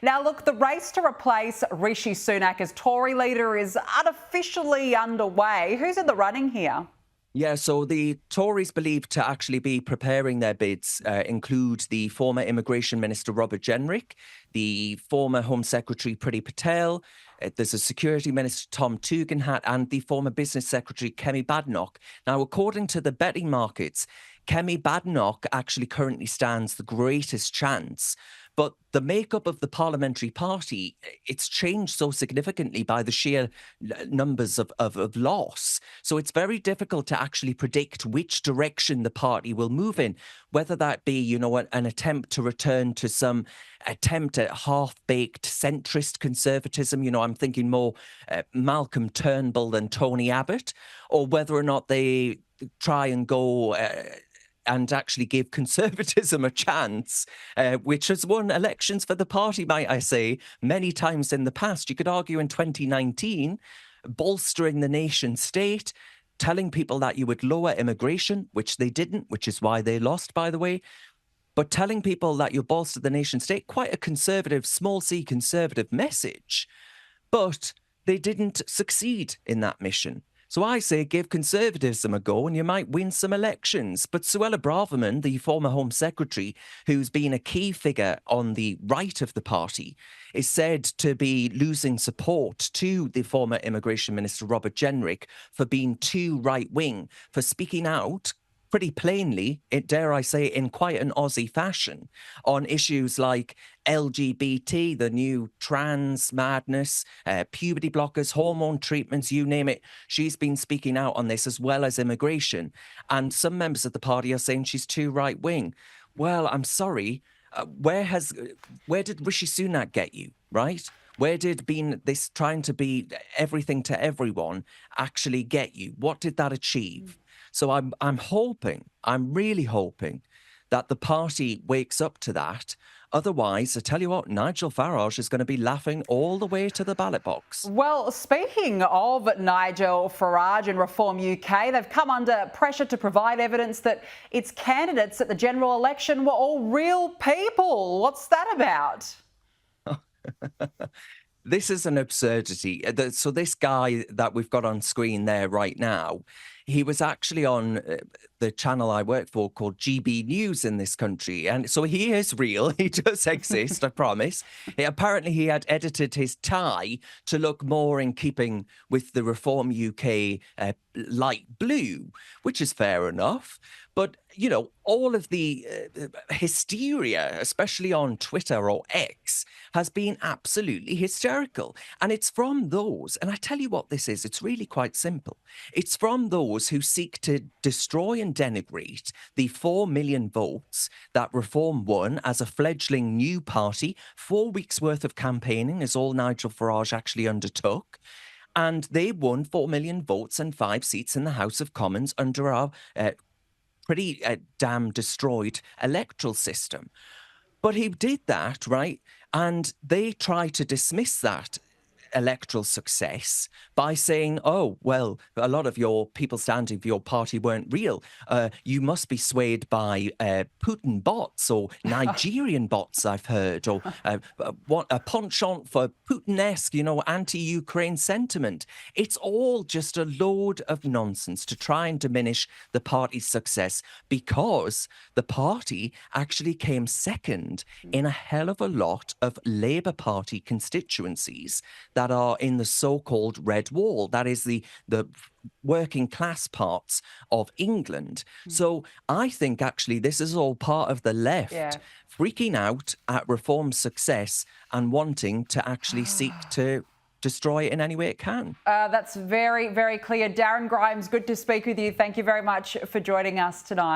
Now, look, the race to replace Rishi Sunak as Tory leader is unofficially underway. Who's in the running here? Yeah, so the Tories believed to actually be preparing their bids include the former Immigration Minister Robert Jenrick, the former Home Secretary Priti Patel, there's a Security Minister Tom Tugendhat, and the former Business Secretary Kemi Badenoch. Now, according to the betting markets, Kemi Badenoch actually currently stands the greatest chance. But the makeup of the parliamentary party, it's changed so significantly by the sheer numbers of loss. So it's very difficult to actually predict which direction the party will move in, whether that be, an attempt to return to some attempt at half-baked centrist conservatism. I'm thinking more Malcolm Turnbull than Tony Abbott, or whether or not they try and go and actually give conservatism a chance, which has won elections for the party, might I say, many times in the past. You could argue in 2019, bolstering the nation state, telling people that you would lower immigration, which they didn't, which is why they lost, by the way. But telling people that you bolster the nation state, quite a conservative, small c conservative message. But they didn't succeed in that mission. So I say give conservatism a go and you might win some elections. But Suella Braverman, the former Home Secretary, who's been a key figure on the right of the party, is said to be losing support to the former Immigration Minister Robert Jenrick for being too right-wing, for speaking out pretty plainly, dare I say, in quite an Aussie fashion, on issues like LGBT, the new trans madness, puberty blockers, hormone treatments, you name it. She's been speaking out on this, as well as immigration. And some members of the party are saying she's too right-wing. Well, I'm sorry. Where did Rishi Sunak get you, right? Where did being this trying to be everything to everyone actually get you? What did that achieve? So I'm really hoping that the party wakes up to that. Otherwise, I tell you what, Nigel Farage is going to be laughing all the way to the ballot box. Well, speaking of Nigel Farage and Reform UK, they've come under pressure to provide evidence that its candidates at the general election were all real people. What's that about? This is an absurdity. So this guy that we've got on screen there right now, he was actually on the channel I work for called GB News in this country. And so he is real. He does exist, I promise. Apparently, he had edited his tie to look more in keeping with the Reform UK light blue, which is fair enough. But, all of the hysteria, especially on Twitter or X, has been absolutely hysterical. And it's from those, and I tell you what this is, it's really quite simple. It's from those who seek to destroy and denigrate the 4 million votes that Reform won as a fledgling new party. 4 weeks' worth of campaigning is all Nigel Farage actually undertook. And they won 4 million votes and 5 seats in the House of Commons under our pretty damn destroyed electoral system. But he did that, right? And they try to dismiss that electoral success by saying, oh, well, a lot of your people standing for your party weren't real. You must be swayed by Putin bots or Nigerian bots, I've heard, or what a penchant for Putin-esque, anti-Ukraine sentiment. It's all just a load of nonsense to try and diminish the party's success, because the party actually came second in a hell of a lot of Labour Party constituencies that are in the so-called Red Wall. That is the working class parts of England. So I think actually this is all part of the left freaking out at Reform's success and wanting to actually seek to destroy it in any way it can. That's very, very clear. Darren Grimes, good to speak with you. Thank you very much for joining us tonight.